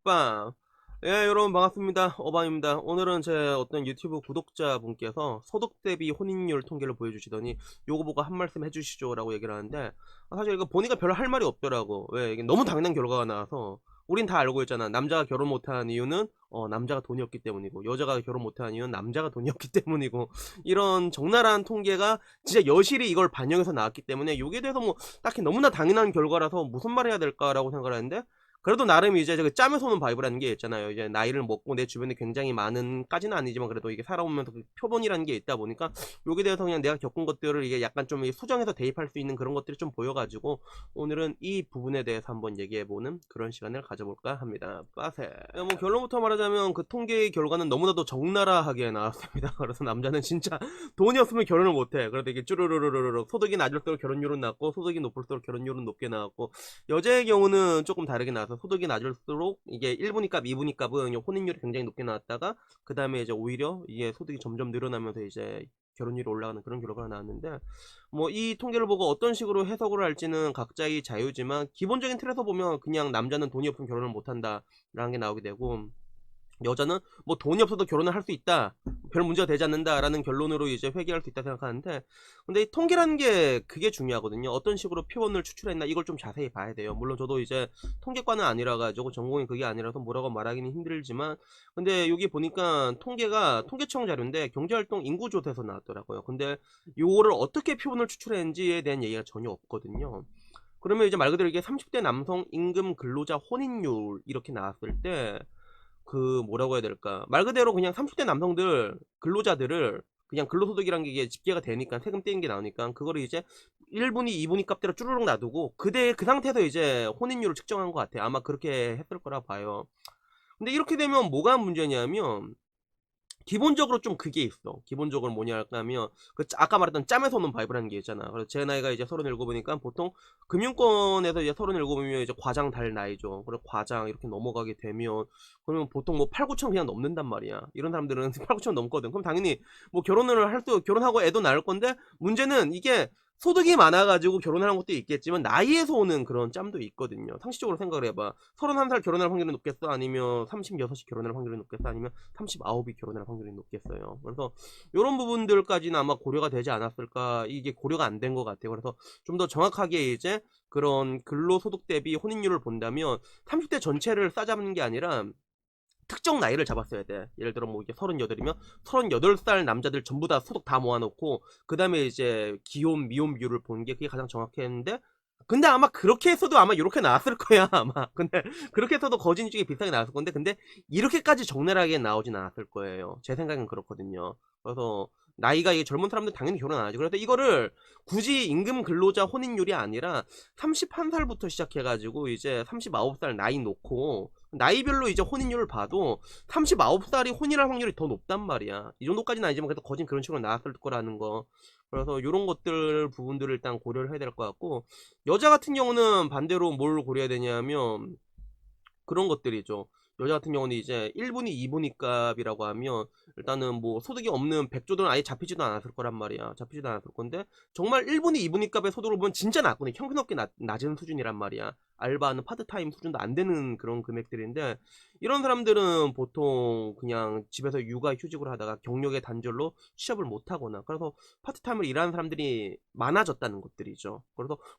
멜빵. 예, 여러분 반갑습니다. 어방입니다. 오늘은 제 어떤 유튜브 구독자분께서 소득 대비 혼인율 통계를 보여주시더니 요거 보고 한 말씀 해주시죠 라고 얘기를 하는데, 사실 이거 보니까 별 할 말이 없더라고. 왜, 이게 너무 당연한 결과가 나와서. 우린 다 알고 있잖아. 남자가 결혼 못하는 이유는 남자가 돈이 없기 때문이고, 여자가 결혼 못하는 이유는 남자가 돈이 없기 때문이고, 이런 적나라한 통계가 진짜 여실히 이걸 반영해서 나왔기 때문에 요게 대해서 뭐 딱히 너무나 당연한 결과라서 무슨 말 해야 될까라고 생각을 하는데, 그래도 나름 이제 저기 짬에서 오는 바이브라는 게 있잖아요. 이제 나이를 먹고 내 주변에 굉장히 많은까지는 아니지만 그래도 이게 살아오면서 그 표본이라는 게 있다 보니까 여기에 대해서 그냥 내가 겪은 것들을 이게 약간 좀 수정해서 대입할 수 있는 그런 것들이 좀 보여가지고 오늘은 이 부분에 대해서 한번 얘기해보는 그런 시간을 가져볼까 합니다. 빠세. 뭐 결론부터 말하자면 그 통계의 결과는 너무나도 적나라하게 나왔습니다. 그래서 남자는 진짜 돈이 없으면 결혼을 못해. 그래도 이게 쭈르르르르 소득이 낮을수록 결혼율은 낮고 소득이 높을수록 결혼율은 높게 나왔고, 여자의 경우는 조금 다르게 나와서 소득이 낮을수록 이게 1분위 값, 2분위 값은 혼인율이 굉장히 높게 나왔다가 그 다음에 이제 오히려 이게 소득이 점점 늘어나면서 이제 결혼율이 올라가는 그런 결과가 나왔는데, 뭐 이 통계를 보고 어떤 식으로 해석을 할지는 각자의 자유지만 기본적인 틀에서 보면 그냥 남자는 돈이 없으면 결혼을 못한다 라는 게 나오게 되고, 여자는 뭐 돈이 없어도 결혼을 할 수 있다, 별 문제가 되지 않는다 라는 결론으로 이제 회귀할 수 있다 생각하는데, 근데 이 통계라는 게 그게 중요하거든요. 어떤 식으로 표현을 추출했나 이걸 좀 자세히 봐야 돼요. 물론 저도 이제 통계과는 아니라 가지고 전공이 그게 아니라서 뭐라고 말하기는 힘들지만, 근데 여기 보니까 통계가 통계청 자료인데 경제활동 인구조사에서 나왔더라고요. 근데 요거를 어떻게 표현을 추출했는지에 대한 얘기가 전혀 없거든요. 그러면 이제 말 그대로 이게 30대 남성 임금 근로자 혼인율 이렇게 나왔을 때 그 뭐라고 해야 될까, 말 그대로 그냥 30대 남성들 근로자들을 그냥 근로소득이란 게 이게 집계가 되니까 세금 떼는 게 나오니까 그거를 이제 1분위 2분위 값대로 쭈르륵 놔두고 그 상태에서 이제 혼인율을 측정한 것 같아요. 아마 그렇게 했을 거라 봐요. 근데 이렇게 되면 뭐가 문제냐면, 기본적으로 좀 그게 있어. 기본적으로 뭐냐 할까 하면 그 아까 말했던 짬에서 오는 바이브라는 게 있잖아. 그래서 제 나이가 이제 37이니까 보통 금융권에서 이제 37이면 이제 과장 달 나이죠. 그리고 과장 이렇게 넘어가게 되면 그러면 보통 뭐 8, 9천 그냥 넘는단 말이야. 이런 사람들은 8, 9천 넘거든. 그럼 당연히 뭐 결혼하고 애도 낳을 건데, 문제는 이게 소득이 많아가지고 결혼하는 것도 있겠지만 나이에서 오는 그런 짬도 있거든요. 상식적으로 생각을 해봐. 31살 결혼할 확률이 높겠어? 아니면 36이 결혼할 확률이 높겠어? 아니면 39이 결혼할 확률이 높겠어요? 그래서 이런 부분들까지는 아마 고려가 되지 않았을까. 이게 고려가 안 된 것 같아요. 그래서 좀 더 정확하게 이제 그런 근로소득 대비 혼인율을 본다면 30대 전체를 싸잡는 게 아니라 특정 나이를 잡았어야 돼. 예를 들어 뭐 이게 38이면 38살 남자들 전부 다 소득 다 모아놓고 그 다음에 이제 기혼 미혼 비율을 보는 게 그게 가장 정확했는데, 근데 아마 그렇게 했어도 아마 이렇게 나왔을 거야 아마. 근데 그렇게 했어도 거진 중에 비슷하게 나왔을 건데, 근데 이렇게까지 적나라하게 나오진 않았을 거예요. 제 생각엔 그렇거든요. 그래서 나이가 이게 젊은 사람들 당연히 결혼 안 하죠. 그래서 이거를 굳이 임금 근로자 혼인율이 아니라 31살부터 시작해가지고 이제 39살 나이 놓고 나이별로 이제 혼인율을 봐도 39살이 혼인할 확률이 더 높단 말이야. 이 정도까지는 아니지만 그래도 거진 그런 식으로 나왔을 거라는 거. 그래서 이런 것들 부분들을 일단 고려를 해야 될 것 같고, 여자 같은 경우는 반대로 뭘 고려해야 되냐면 그런 것들이죠. 여자 같은 경우는 이제 1분위 2분위 값이라고 하면 일단은 뭐 소득이 없는 백조들은 아예 잡히지도 않았을 거란 말이야. 잡히지도 않았을 건데 정말 1분위 2분위 값의 소득을 보면 진짜 낮거든. 형편없게 낮은 수준이란 말이야. 알바하는 파트타임 수준도 안 되는 그런 금액들인데, 이런 사람들은 보통 그냥 집에서 육아 휴직을 하다가 경력의 단절로 취업을 못 하거나, 그래서 파트타임을 일하는 사람들이 많아졌다는 것들이죠.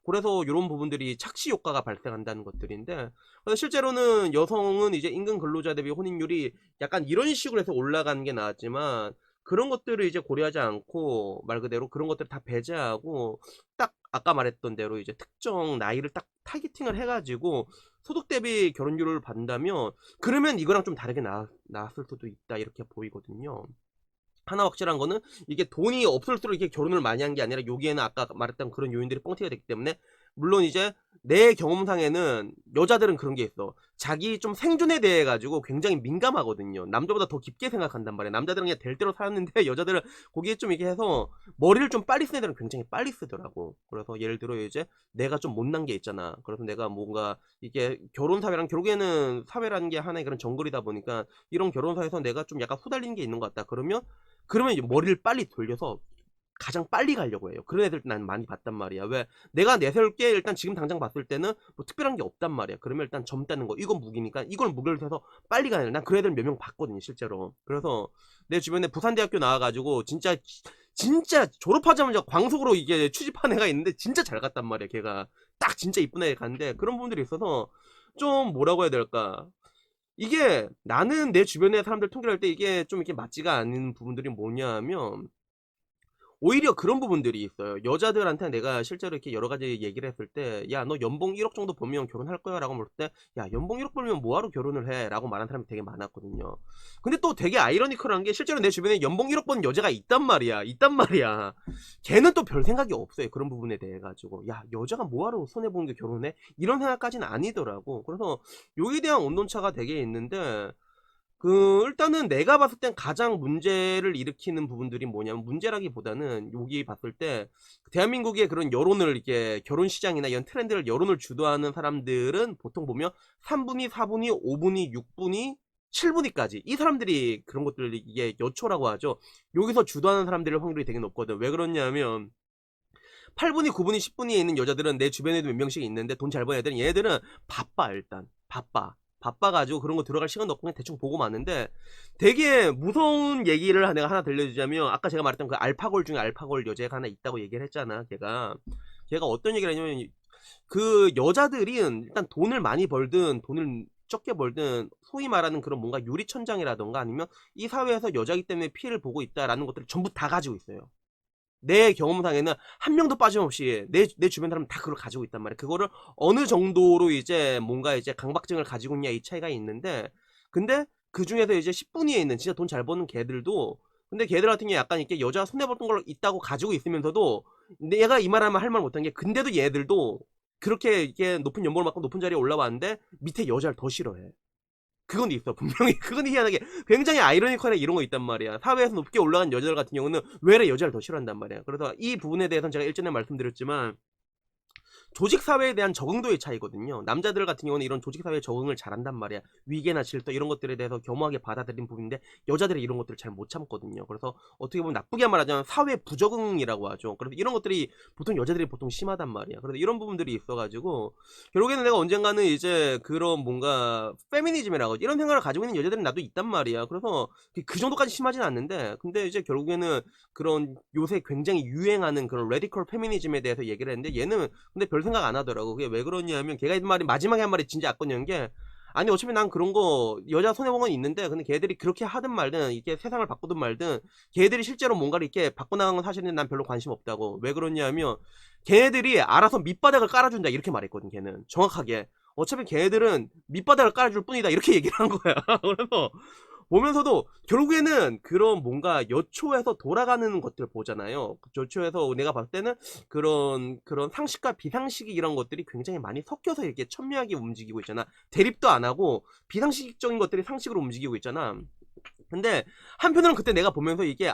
그래서 이런 부분들이 착시 효과가 발생한다는 것들인데, 그래서 실제로는 여성은 이제 임금 근로자 대비 혼인율이 약간 이런 식으로 해서 올라가는 게 나았지만, 그런 것들을 이제 고려하지 않고 말 그대로 그런 것들을 다 배제하고 딱 아까 말했던 대로 이제 특정 나이를 딱 타겟팅을 해가지고 소득 대비 결혼율을 본다면, 그러면 이거랑 좀 다르게 나왔을 수도 있다 이렇게 보이거든요. 하나 확실한 거는 이게 돈이 없을수록 이렇게 결혼을 많이 한 게 아니라 여기에는 아까 말했던 그런 요인들이 뻥튀기가 됐기 때문에, 물론 이제 내 경험상에는 여자들은 그런 게 있어. 자기 좀 생존에 대해 가지고 굉장히 민감하거든요. 남자보다 더 깊게 생각한단 말이야. 남자들은 그냥 될 대로 살았는데 여자들은 거기에 좀 이렇게 해서 머리를 좀 빨리 쓰는 애들은 굉장히 빨리 쓰더라고. 그래서 예를 들어 이제 내가 좀 못난 게 있잖아. 그래서 내가 뭔가 이게 결혼 사회랑, 결국에는 사회라는 게 하나의 그런 정글이다 보니까 이런 결혼 사회에서 내가 좀 약간 후달리는 게 있는 것 같다. 그러면 이제 머리를 빨리 돌려서 가장 빨리 가려고 해요. 그런 애들 난 많이 봤단 말이야. 왜? 내가 내세울 게 일단 지금 당장 봤을 때는 뭐 특별한 게 없단 말이야. 그러면 일단 젊다는 거 이건 무기니까 이걸 무기를 해서 빨리 가야 돼. 난 그런 애들 몇 명 봤거든요 실제로. 그래서 내 주변에 부산대학교 나와가지고 진짜 졸업하자마자 광속으로 이게 취직한 애가 있는데 진짜 잘 갔단 말이야. 걔가 딱 진짜 이쁜 애 갔는데 그런 부분들이 있어서 좀 뭐라고 해야 될까? 이게 나는 내 주변의 사람들 통계를 할 때 이게 좀 이렇게 맞지가 않는 부분들이 뭐냐 하면 오히려 그런 부분들이 있어요. 여자들한테 내가 실제로 이렇게 여러 가지 얘기를 했을 때, 야, 너 연봉 1억 정도 벌면 결혼할 거야? 라고 물을 때, 야, 연봉 1억 벌면 뭐하러 결혼을 해? 라고 말하는 사람이 되게 많았거든요. 근데 또 되게 아이러니컬한 게 실제로 내 주변에 연봉 1억 버는 여자가 있단 말이야. 있단 말이야. 걔는 또 별 생각이 없어요. 그런 부분에 대해 가지고. 야, 여자가 뭐하러 손해보는 게 결혼해? 이런 생각까지는 아니더라고. 그래서 여기에 대한 온도차가 되게 있는데, 일단은 내가 봤을 땐 가장 문제를 일으키는 부분들이 뭐냐면, 문제라기보다는 여기 봤을 때, 대한민국의 그런 여론을, 이렇게 결혼 시장이나 이런 트렌드를 여론을 주도하는 사람들은 보통 보면 3분위, 4분위, 5분위, 6분위, 7분위까지. 이 사람들이 그런 것들을 이게 여초라고 하죠. 여기서 주도하는 사람들의 확률이 되게 높거든. 왜 그러냐면, 8분위, 9분위, 10분위에 있는 여자들은 내 주변에도 몇 명씩 있는데 돈 잘 버는 애들은 얘네들은 바빠 일단. 바빠가지고 그런 거 들어갈 시간도 없고 그냥 대충 보고 마는데 되게 무서운 얘기를 내가 하나 들려주자면 아까 제가 말했던 그 알파골 중에 알파골 여자가 하나 있다고 얘기를 했잖아. 걔가 어떤 얘기를 했냐면 그 여자들이 일단 돈을 많이 벌든 돈을 적게 벌든 소위 말하는 그런 뭔가 유리천장이라던가 아니면 이 사회에서 여자기 때문에 피해를 보고 있다라는 것들을 전부 다 가지고 있어요. 내 경험상에는 한 명도 빠짐없이 내 주변 사람 다 그걸 가지고 있단 말이야. 그거를 어느 정도로 이제 뭔가 이제 강박증을 가지고 있냐 이 차이가 있는데, 근데 그 중에서 이제 10분위에 있는 진짜 돈 잘 버는 걔들도, 근데 걔들 같은 게 약간 이렇게 여자 손해봤던 걸 있다고 가지고 있으면서도 내가 이 말하면 할 말 못한 게, 근데도 얘들도 그렇게 이게 높은 연봉을 받고 높은 자리에 올라왔는데 밑에 여자를 더 싫어해. 그건 있어 분명히. 그건 희한하게 굉장히 아이러니컬해. 이런 거 있단 말이야. 사회에서 높게 올라간 여자들 같은 경우는 왜 여자를 더 싫어한단 말이야. 그래서 이 부분에 대해서는 제가 일전에 말씀드렸지만 조직 사회에 대한 적응도의 차이거든요. 남자들 같은 경우는 이런 조직 사회에 적응을 잘한단 말이야. 위계나 질서 이런 것들에 대해서 겸허하게 받아들인 부분인데 여자들이 이런 것들을 잘 못 참거든요. 그래서 어떻게 보면 나쁘게 말하자면 사회 부적응이라고 하죠. 그래서 이런 것들이 보통 여자들이 보통 심하단 말이야. 그래서 이런 부분들이 있어가지고 결국에는 내가 언젠가는 이제 그런 뭔가 페미니즘이라고 이런 생각을 가지고 있는 여자들은 나도 있단 말이야. 그래서 그 정도까지 심하진 않는데, 근데 이제 결국에는 그런 요새 굉장히 유행하는 그런 레디컬 페미니즘에 대해서 얘기를 했는데 얘는 근데 별 생각 안 하더라고. 그게 왜 그러냐면 걔가 한 말이 마지막에 한 말이 진짜 악건이한 게, 아니 어차피 난 그런 거 여자 손해보건 있는데 근데 걔들이 그렇게 하든 말든 이렇게 세상을 바꾸든 말든 걔들이 실제로 뭔가를 이렇게 바꿔나가는 건 사실은 난 별로 관심 없다고. 왜 그러냐면 걔네들이 알아서 밑바닥을 깔아준다 이렇게 말했거든. 걔는 정확하게 어차피 걔네들은 밑바닥을 깔아줄 뿐이다 이렇게 얘기를 한 거야. 그래서 보면서도 결국에는 그런 뭔가 여초에서 돌아가는 것들 보잖아요. 여초에서 내가 봤을 때는 그런 상식과 비상식이 이런 것들이 굉장히 많이 섞여서 이렇게 첨예하게 움직이고 있잖아. 대립도 안 하고 비상식적인 것들이 상식으로 움직이고 있잖아. 근데 한편으로는 그때 내가 보면서 이게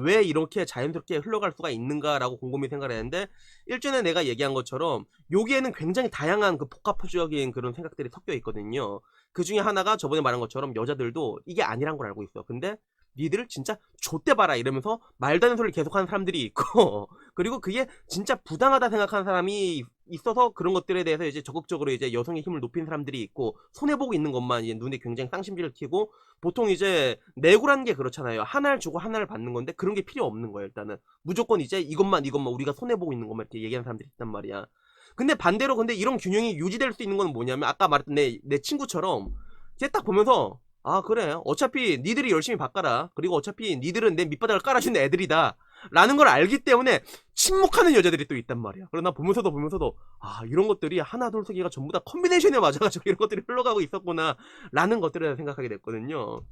왜 이렇게 자연스럽게 흘러갈 수가 있는가라고 곰곰이 생각을 했는데, 일전에 내가 얘기한 것처럼 여기에는 굉장히 다양한 그 복합적인 그런 생각들이 섞여 있거든요. 그 중에 하나가 저번에 말한 것처럼 여자들도 이게 아니란 걸 알고 있어. 근데 니들 진짜 좆대 봐라 이러면서 말도 안 되는 소리를 계속하는 사람들이 있고 그리고 그게 진짜 부당하다 생각하는 사람이 있어서 그런 것들에 대해서 이제 적극적으로 이제 여성의 힘을 높인 사람들이 있고, 손해보고 있는 것만 이제 눈에 굉장히 쌍심지를 튀고, 보통 이제 내고라는 게 그렇잖아요. 하나를 주고 하나를 받는 건데 그런 게 필요 없는 거예요. 일단은 무조건 이제 이것만 우리가 손해보고 있는 것만 이렇게 얘기하는 사람들이 있단 말이야. 근데 반대로 근데 이런 균형이 유지될 수 있는 건 뭐냐면 아까 말했던 내 친구처럼 걔 딱 보면서, 아 그래 어차피 니들이 열심히 바꿔라, 그리고 어차피 니들은 내 밑바닥을 깔아주는 애들이다 라는 걸 알기 때문에 침묵하는 여자들이 또 있단 말이야. 그러나 보면서도 아 이런 것들이 하나 둘 세 개가 전부 다 컨비네이션에 맞아가지고 이런 것들이 흘러가고 있었구나 라는 것들을 생각하게 됐거든요.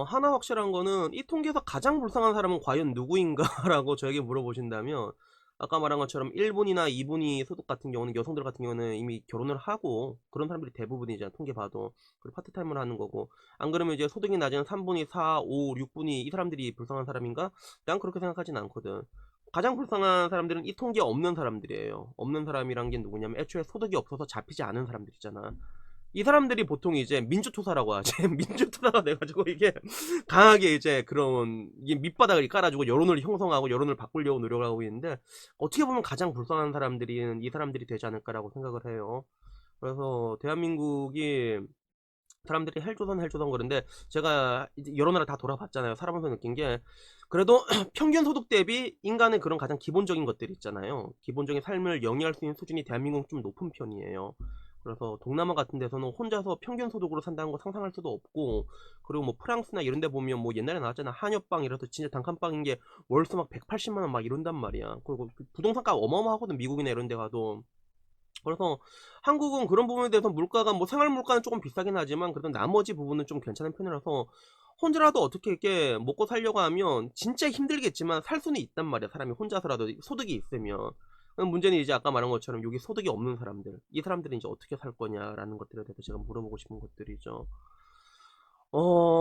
하나 확실한 거는 이 통계에서 가장 불쌍한 사람은 과연 누구인가 라고 저에게 물어보신다면, 아까 말한 것처럼 1분이나 2분이 소득 같은 경우는, 여성들 같은 경우는 이미 결혼을 하고 그런 사람들이 대부분이잖아 통계 봐도. 그리고 파트타임을 하는 거고, 안 그러면 이제 소득이 낮은 3분위, 4, 5, 6분위 이 사람들이 불쌍한 사람인가? 난 그렇게 생각하진 않거든. 가장 불쌍한 사람들은 이 통계에 없는 사람들이에요. 없는 사람이란 게 누구냐면 애초에 소득이 없어서 잡히지 않은 사람들이잖아. 이 사람들이 보통 이제 민주투사라고 하지. 민주투사가 돼가지고 이게 강하게 이제 그런 이게 밑바닥을 깔아주고 여론을 형성하고 여론을 바꾸려고 노력을 하고 있는데, 어떻게 보면 가장 불쌍한 사람들이 이 사람들이 되지 않을까라고 생각을 해요. 그래서 대한민국이 사람들이 헬조선 헬조선 그런데, 제가 이제 여러 나라 다 돌아봤잖아요. 살아보면서 느낀 게, 그래도 평균 소득 대비 인간의 그런 가장 기본적인 것들이 있잖아요. 기본적인 삶을 영위할 수 있는 수준이 대한민국은 좀 높은 편이에요. 그래서 동남아 같은 데서는 혼자서 평균 소득으로 산다는 거 상상할 수도 없고, 그리고 뭐 프랑스나 이런 데 보면 뭐 옛날에 나왔잖아. 한여빵 이라서 진짜 단칸방인 게 월세 막 180만 원 막 이런단 말이야. 그리고 부동산 값 어마어마하거든, 미국이나 이런 데 가도. 그래서 한국은 그런 부분에 대해서 물가가 뭐 생활 물가는 조금 비싸긴 하지만 그래도 나머지 부분은 좀 괜찮은 편이라서, 혼자라도 어떻게 이렇게 먹고 살려고 하면 진짜 힘들겠지만 살 수는 있단 말이야. 사람이 혼자서라도 소득이 있으면. 그럼 문제는 이제 아까 말한 것처럼 여기 소득이 없는 사람들, 이 사람들은 이제 어떻게 살 거냐라는 것들에 대해서 제가 물어보고 싶은 것들이죠.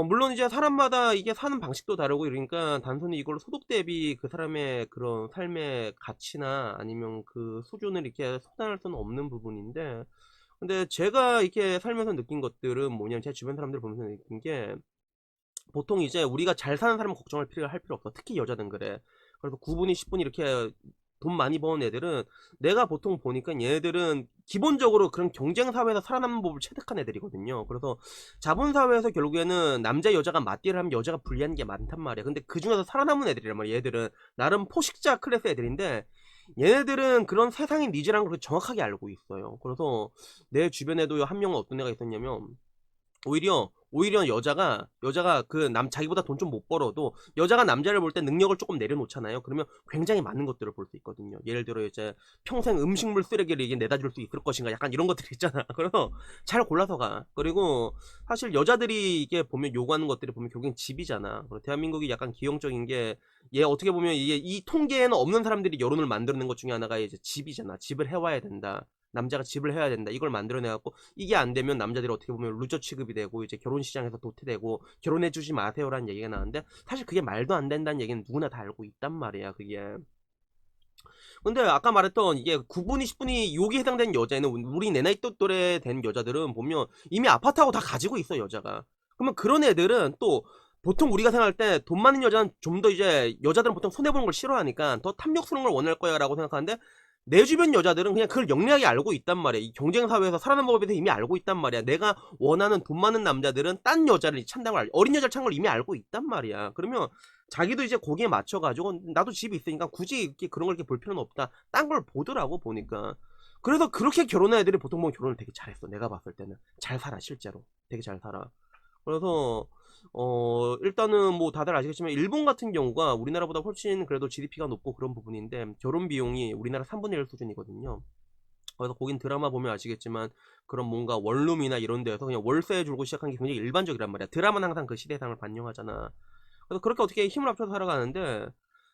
물론 이제 사람마다 이게 사는 방식도 다르고 이러니까 단순히 이걸 소득 대비 그 사람의 그런 삶의 가치나 아니면 그 수준을 이렇게 소단할 수는 없는 부분인데, 근데 제가 이렇게 살면서 느낀 것들은 뭐냐면, 제 주변 사람들 보면서 느낀 게, 보통 이제 우리가 잘 사는 사람은 걱정할 필요가 할 필요 없어. 특히 여자든 그래. 그래서 9분이 10분이 이렇게 돈 많이 버는 애들은, 내가 보통 보니까 얘네들은 기본적으로 그런 경쟁 사회에서 살아남는 법을 체득한 애들이거든요. 그래서 자본 사회에서 결국에는 남자 여자가 맞대를 하면 여자가 불리한 게 많단 말이야. 근데 그 중에서 살아남은 애들이란 말이야. 얘들은 나름 포식자 클래스 애들인데, 얘네들은 그런 세상의 니즈라는 걸 정확하게 알고 있어요. 그래서 내 주변에도 한 명은 어떤 애가 있었냐면, 오히려 여자가 그 자기보다 돈 좀 못 벌어도 여자가 남자를 볼 때 능력을 조금 내려놓잖아요. 그러면 굉장히 많은 것들을 볼 수 있거든요. 예를 들어 이제 평생 음식물 쓰레기를 이게 내다 줄 수 있을 것인가, 약간 이런 것들 있잖아. 그래서 잘 골라서 가. 그리고 사실 여자들이 이게 보면 요구하는 것들이 보면 결국엔 집이잖아. 그리고 대한민국이 약간 기형적인 게, 얘 어떻게 보면 이게 이 통계에는 없는 사람들이 여론을 만들어낸 것 중에 하나가 이제 집이잖아. 집을 해와야 된다. 남자가 집을 해야 된다. 이걸 만들어내갖고, 이게 안 되면 남자들이 어떻게 보면 루저 취급이 되고 이제 결혼 시장에서 도태되고 결혼해주지 마세요라는 얘기가 나왔는데, 사실 그게 말도 안 된다는 얘기는 누구나 다 알고 있단 말이야, 그게. 근데 아까 말했던 이게 9분이 10분이 여기 해당되는 여자애는, 우리 내 나이 또래 된 여자들은 보면 이미 아파트하고 다 가지고 있어, 여자가. 그러면 그런 애들은 또, 보통 우리가 생각할 때 돈 많은 여자는 좀 더 이제, 여자들은 보통 손해보는 걸 싫어하니까 더 탐욕스러운 걸 원할 거야 라고 생각하는데, 내 주변 여자들은 그냥 그걸 영리하게 알고 있단 말이야. 이 경쟁사회에서 살아남는 법에 대해서 이미 알고 있단 말이야. 내가 원하는 돈 많은 남자들은 딴 여자를 찬다는 걸 어린 여자를 찬 걸 이미 알고 있단 말이야. 그러면 자기도 이제 거기에 맞춰가지고, 나도 집이 있으니까 굳이 이렇게 그런 걸 이렇게 볼 필요는 없다, 딴 걸 보더라고 보니까. 그래서 그렇게 결혼한 애들이 보통 보면 결혼을 되게 잘했어. 내가 봤을 때는 잘 살아, 실제로 되게 잘 살아. 그래서 일단은 뭐 다들 아시겠지만 일본 같은 경우가 우리나라보다 훨씬 그래도 GDP가 높고 그런 부분인데, 결혼 비용이 우리나라 3분의 1 수준이거든요. 그래서 거긴 드라마 보면 아시겠지만, 그런 뭔가 원룸이나 이런 데서 그냥 월세 주고 시작한 게 굉장히 일반적이란 말이야. 드라마는 항상 그 시대상을 반영하잖아. 그래서 그렇게 어떻게 힘을 합쳐서 살아가는데,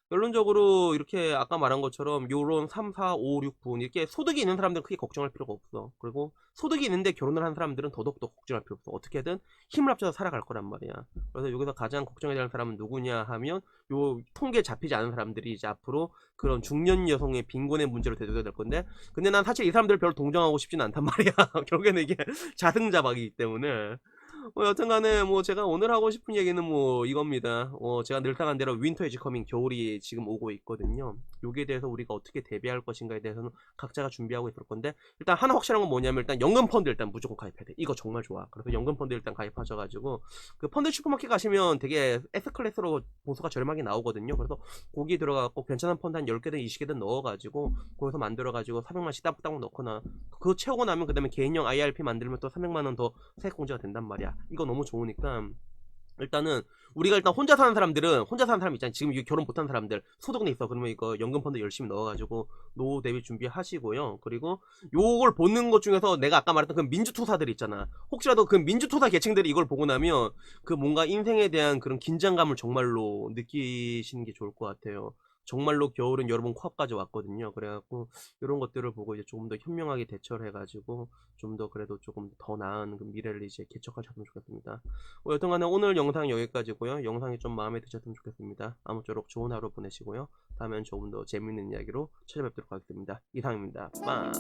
결론적으로 이렇게 아까 말한 것처럼 요런 3, 4, 5, 6분 이렇게 소득이 있는 사람들은 크게 걱정할 필요가 없어. 그리고 소득이 있는데 결혼을 한 사람들은 더더욱더 걱정할 필요 없어. 어떻게든 힘을 합쳐서 살아갈 거란 말이야. 그래서 여기서 가장 걱정해야 되는 사람은 누구냐 하면, 요 통계 잡히지 않은 사람들이 이제 앞으로 그런 중년 여성의 빈곤의 문제로 대두가 될 건데, 근데 난 사실 이 사람들을 별로 동정하고 싶지는 않단 말이야. 결국에는 이게 자승자박이기 때문에. 여튼간에 뭐 제가 오늘 하고 싶은 얘기는 뭐 이겁니다. 제가 늘 당한 대로 윈터 이즈 커밍, 겨울이 지금 오고 있거든요. 여기에 대해서 우리가 어떻게 대비할 것인가에 대해서는 각자가 준비하고 있을 건데, 일단 하나 확실한 건 뭐냐면, 일단 연금 펀드 일단 무조건 가입해야 돼. 이거 정말 좋아. 그래서 연금 펀드 일단 가입하셔가지고, 그 펀드 슈퍼마켓 가시면 되게 S클래스로 보수가 저렴하게 나오거든요. 그래서 거기 들어가고 괜찮은 펀드 한 10개든 20개든 넣어가지고 거기서 만들어가지고 400만씩 따박따박 넣거나, 그거 채우고 나면 그 다음에 개인형 IRP 만들면 또 300만원 더 세액 공제가 된단 말이야. 이거 너무 좋으니까, 일단은 우리가 일단 혼자 사는 사람 있잖아요. 지금 결혼 못한 사람들 소득은 있어. 그러면 이거 연금펀드 열심히 넣어가지고 노후 대비 준비하시고요. 그리고 요걸 보는 것 중에서 내가 아까 말했던 그 민주투사들 있잖아. 혹시라도 그 민주투사 계층들이 이걸 보고 나면 그 뭔가 인생에 대한 그런 긴장감을 정말로 느끼시는 게 좋을 것 같아요. 정말로 겨울은 여러분 코앞까지 왔거든요. 그래갖고 이런 것들을 보고 이제 조금 더 현명하게 대처를 해가지고 좀 더 그래도 조금 더 나은 그 미래를 이제 개척하셨으면 좋겠습니다. 여튼간에 오늘 영상 여기까지고요. 영상이 좀 마음에 드셨으면 좋겠습니다. 아무쪼록 좋은 하루 보내시고요. 다음엔 조금 더 재밌는 이야기로 찾아뵙도록 하겠습니다. 이상입니다. 빵.